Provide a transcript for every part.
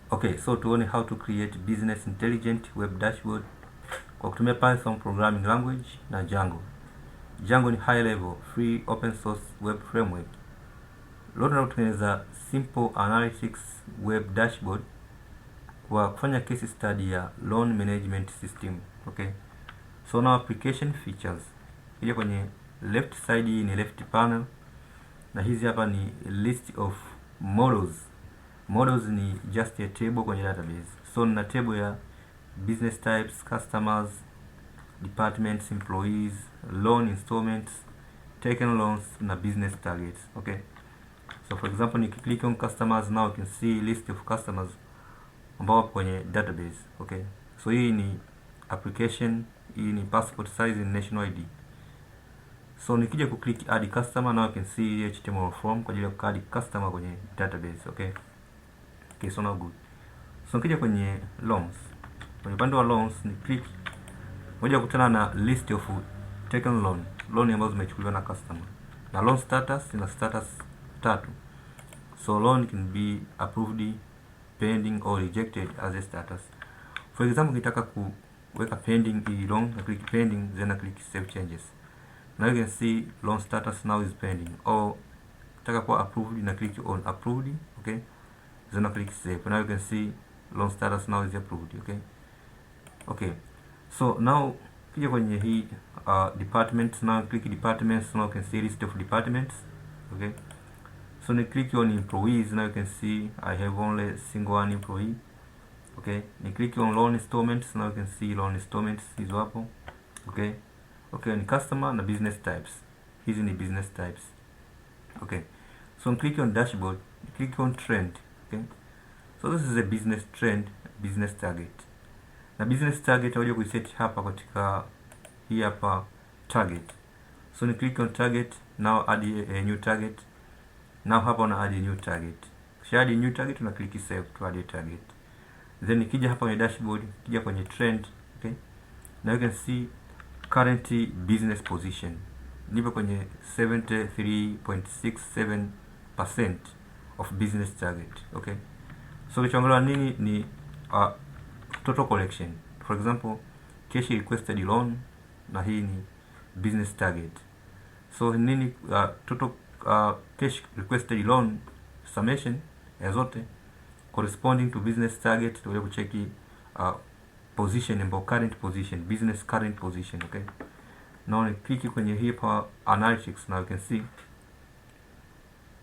Okay, so tuone how to create business intelligent web dashboard kwa kutumia Python programming language na Django. Django ni high level free open source web framework. Leo tunatengeneza simple analytics web dashboard kwa kufanya case study ya loan management system. Okay, so now application features, kija kwenye left side, hii ni left panel, na hizi hapa ni list of models. Models ni just a table kwenye database. So na table ya business types, customers, departments, employees, loan installments, taken loans na business targets. Okay, so for example nikiclick on customers, now you can see list of customers ambao kwenye database. Okay, so hii ni application, hii ni passport size in national ID. So nikija kuclick add customer, now you can see HTML form kwa ajili ya kuadd customer kwenye database. Okay, okay, so now good. So nikija kwenye loans, kwenye upande wa loans ni click moja kukutana na list of taken loan ambazo zimechukuliwa na customer, na loan status ina status tatu. So loan can be approved, pending or rejected as a status. For example, nitaka kuweka pending hii loan, na click pending, then na click save changes. Now you can see loan status now is pending, or nataka kuwa approved, na click on approved. Okay, then na click save. Now you can see loan status now is approved. Okay, okay, so now kija kwenye hii departments, now click departments, now you can see list of departments. Okay, so ni click on employees, now you can see I have only single one employee. Okay, ni click on loan installments, now you can see loan installments hizo hapo. Okay, okay, ni customer na business types, hizi ni business types. Okay, so click on dashboard, click on trend. Okay, so this is a business trend, business target, na business target hoja kuiset hapa katika hii hapa target. So ni click on target, now add a new target. Now hapa una add a new target, kisha add a new target, una click save to add a target. Then nikija hapa kwenye dashboard, kija kwenye trend. Okay, now you can see current business position nipo kwenye 73.67% of business target. Okay, so kichongola nini ni total collection. For example, cash requested loan, na hii ni business target. So nini total cash requested loan summation ya zote corresponding to business target, tuweze kucheki position ambayo current position, business current position. Okay, now ni click kwenye hii pa analytics, now you can see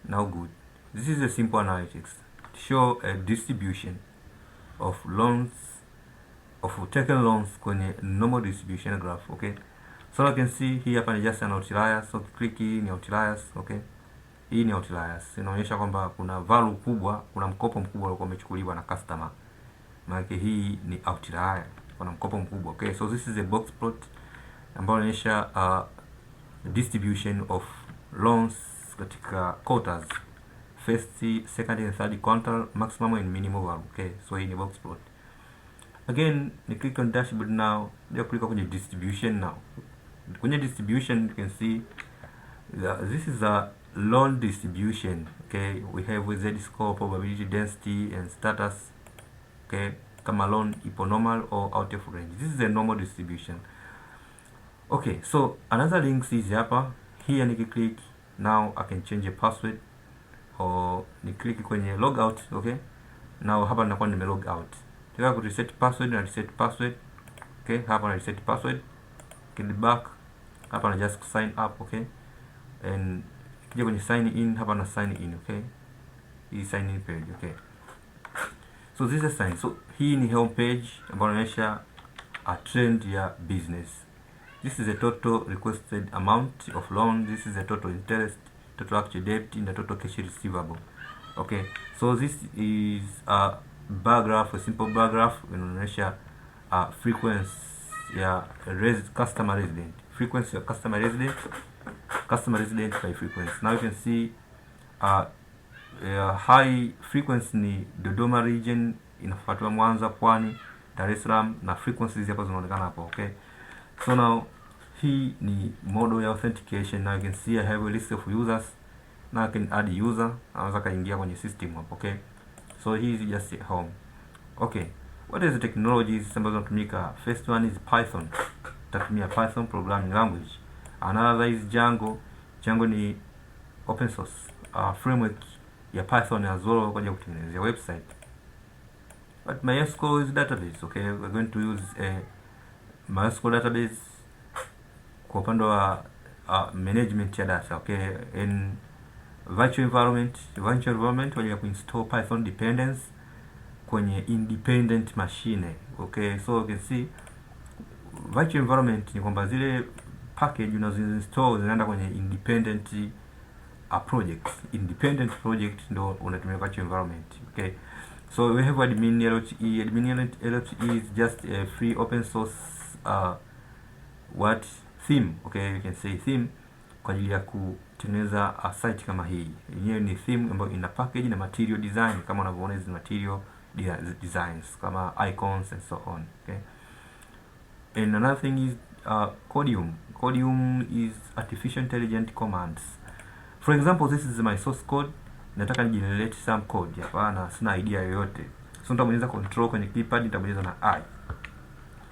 now good. This is a simple analytics to show a distribution of loans, of taken loans kwenye normal distribution graph. Okay, so you can see hii hapa ni just an outlier, so click hii ni outliers. Okay, hii ni outliers, inaonyesha kwamba kuna value kubwa, kuna mkopo mkubwa ulikuwa umechukuliwa na customer, maana hii ni outlier, kuna mkopo mkubwa. Okay, so this is a box plot ambayo inaonyesha distribution of loans katika quarters, first, second and third quarter, maximum and minimum value. Okay, so hii ni box plot. Again, ni click on dashboard now, ndio click kwenye distribution. Now kwenye distribution you can see this is a loan distribution. Okay, we have z score, probability density and status. Okay, kama loan ipo normal or out of range. This is a normal distribution. Okay, so another links is hapa. Here nikiclick, now I can change a password, or ni click kwenye logout. Okay, now hapa ninakuwa nime log out. Nataka ku reset password, na reset password. Okay, hapa na reset password. Get back, hapa na just sign up. Okay, and kija kwenye sign in, hapa na sign in. Okay, hii sign in page. Okay, so this is sign. So hii ni home page ambayo inaonyesha a trend ya business. This is the total requested amount of loan, this is the total interest, total actual debt, and the total cash receivable. Okay, so this is a bar graph, a simple bar graph inaonyesha frequency ya customer resident, frequency ya customer resident by frequency. Now you can see high frequency ni Dodoma region, inafuatiwa Mwanza, Pwani, Dar es Salaam, na frequencies hapa zinaonekana hapo. Okay, so now hii ni model ya authentication. Now you can see I have a list of users. Now I can add user, anaweza kaingia kwenye system hapo. Okay, so hii is just home. Okay, what is the technologies ambazo zinatumika? First one is Python. Tutatumia Python programming language. Another is Django. Django ni open source framework ya Python as well kwa ajili ya kutengenezea website. But MySQL is database. Okay, we're going to use a MySQL database kwa upande wa management ya data. Okay, in virtual environment kwa ajili ya kuinstall Python dependence kwenye independent machine. Okay, so you can see virtual environment ni kwamba zile package unazoinstall zinaenda kwenye independent project. Independent project ndo unatumia virtual environment. Okay, so we have admin LTE. Admin LTE is just a free open source theme. Okay, you can say theme kwa ajili ya kutengeneza site kama hii. Yenyewe ni theme ambayo ina package na material design kama unavyoona hizi material designs kama icons and so on. Okay, and another thing is Codium. Codium is artificial intelligent commands. For example, this is my source code. Nataka nigenerate some code hapa na sina idea yoyote, so nitabonyeza control kwenye keypad, nitabonyeza na I,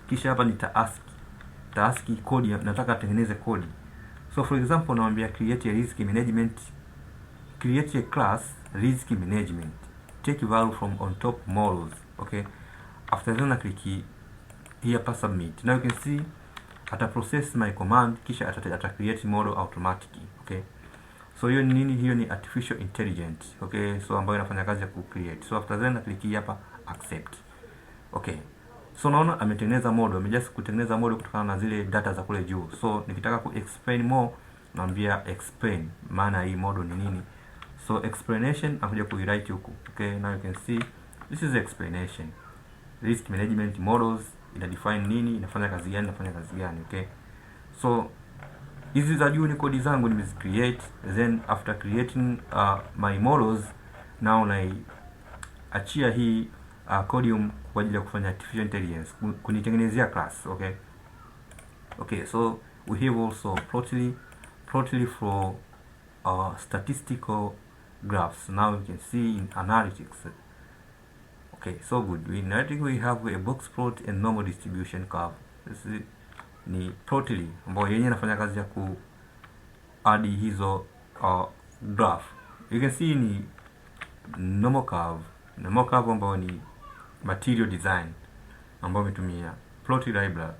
kisha hapa ask code, nataka atengeneze code. So for example, naambia create a risk management, create a class risk management, take value from on top models. Okay, after that na click here hapa submit. Now you can see ata process my command, kisha ata create model automatically. Okay, so hiyo ni nini? Hiyo ni artificial intelligence. Okay, so ambayo inafanya kazi ya ku create. So after that na click hapa accept. Okay, so naona ametengeneza model, amejust kutengeneza model kutokana na zile data za kule juu. So nikitaka ku explain more, naambia explain maana hii model ni nini. So explanation nakuja ku write huku. Okay, now you can see this is explanation. Risk management models ina define nini, inafanya kazi gani, inafanya kazi gani. Okay, so hizi za juu ni kodi zangu nimezi create, then after creating my models, now achia hii Codium kwa ajili ya kufanya artificial intelligence kunitengenezea class. Okay, so we have also plotly for statistical graphs. Now you can see in analytics. Okay, so good. In analytics we have a box plot and normal distribution curve. This is ni plotly ambayo yenyewe inafanya kazi ya ku add hizo graph. You can see ni normal curve ambayo ni material design ambayo umetumia plotly library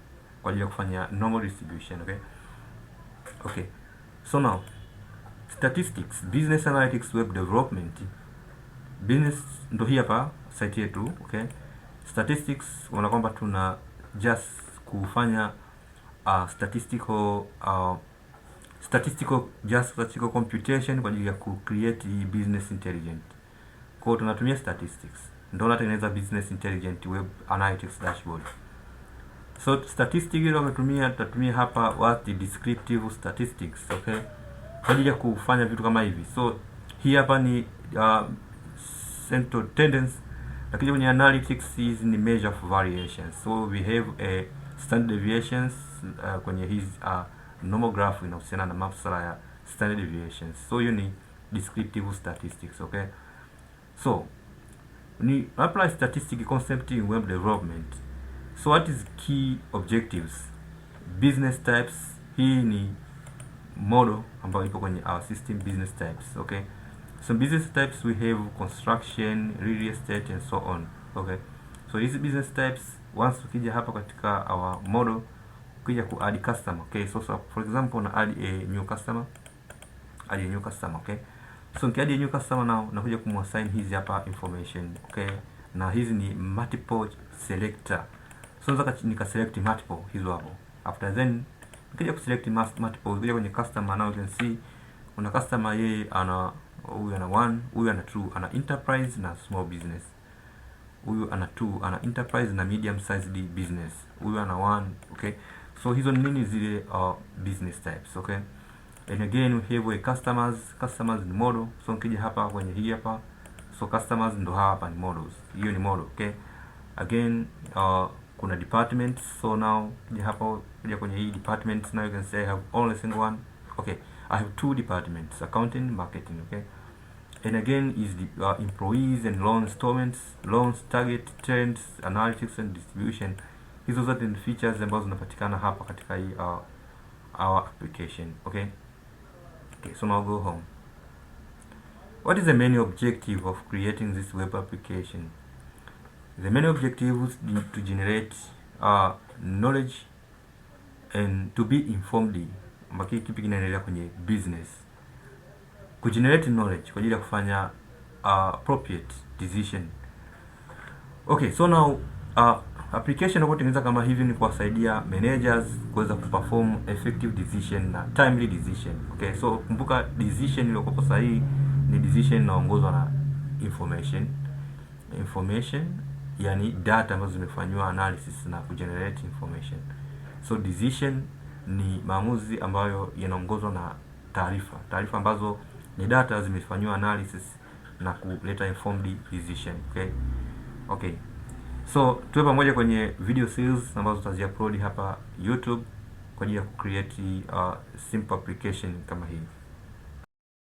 kwa ajili ya kufanya normal distribution. Okay, so now statistics, business analytics, web development. Business ndo hii hapa site yetu. Okay, statistics wana kwamba tuna just kufanya statistical computation kwa ajili ya ku create business intelligent. Kwa hiyo tunatumia statistics ndio tunatengeneza business intelligent web analytics dashboard. So statistics ile tutatumia hapa what descriptive statistics. Okay, kwa ajili ya kufanya vitu kama hivi. So hii hapa ni central tendency, lakini kwenye analytics hizi ni measure of variations. So we have a standard deviations kwenye hizi normal graph inahusiana na masuala ya standard deviations. So hiyo ni descriptive statistics. Okay, so ni apply statistic concept in web development. So what is key objectives? Business types, hii ni model ambayo ipo kwenye our system business types. Okay, so business types we have construction, real estate and so on. Okay, so hizi business types once ukija hapa katika our model, ukija ku add customer. Okay, so for example na add a new customer. Okay, so nikiadd a new customer now nakuja kumassign hizi hapa information. Okay, na hizi ni multiple selector. So nataka nika select multiple hizo hapo. After then nikija ku select multiple, ukija kwenye customer now you can see kuna customer yeye ana huyu ana 1, huyu ana 2, ana enterprise na small business. Huyu ana 2, ana enterprise na medium sized business. Huyu ana 1. Okay, so hizo ni nini zile business types. Okay, and again we have customers ni model. So nikija hapa kwenye hii hapa, so customers ndo hapa ni models. Hiyo ni model. Okay, again kuna departments. So now nikija hapa kuja kwenye hii departments, now you can say I have only single one. Okay, I have two departments, accounting, marketing. Okay, and again is the employees and loan installments, loans, target, trends, analytics and distribution. Hizo zote ni features ambazo zinapatikana hapa katika hii our application. Okay, so now go home. What is the main objective of creating this web application? The main objective is to generate knowledge and to be informed. Mbaki kipi kinaendelea kwenye business, kugenerate knowledge kwa ajili ya kufanya appropriate decision. Okay, so now application ambayo tengeneza kama hivi ni kuwasaidia managers kuweza kuperform effective decision na timely decision. Okay, so kumbuka decision iliyokuwa sahihi ni decision inaongozwa na information, yani data ambazo zimefanywa analysis na kugenerate information. So decision ni maamuzi ambayo yanaongozwa na taarifa ambazo ni data zimefanywa analysis na kuleta informed decision. Okay, so tuwe pamoja kwenye video series ambazo tutazi-upload hapa YouTube kwa ajili ya create simple application kama hii.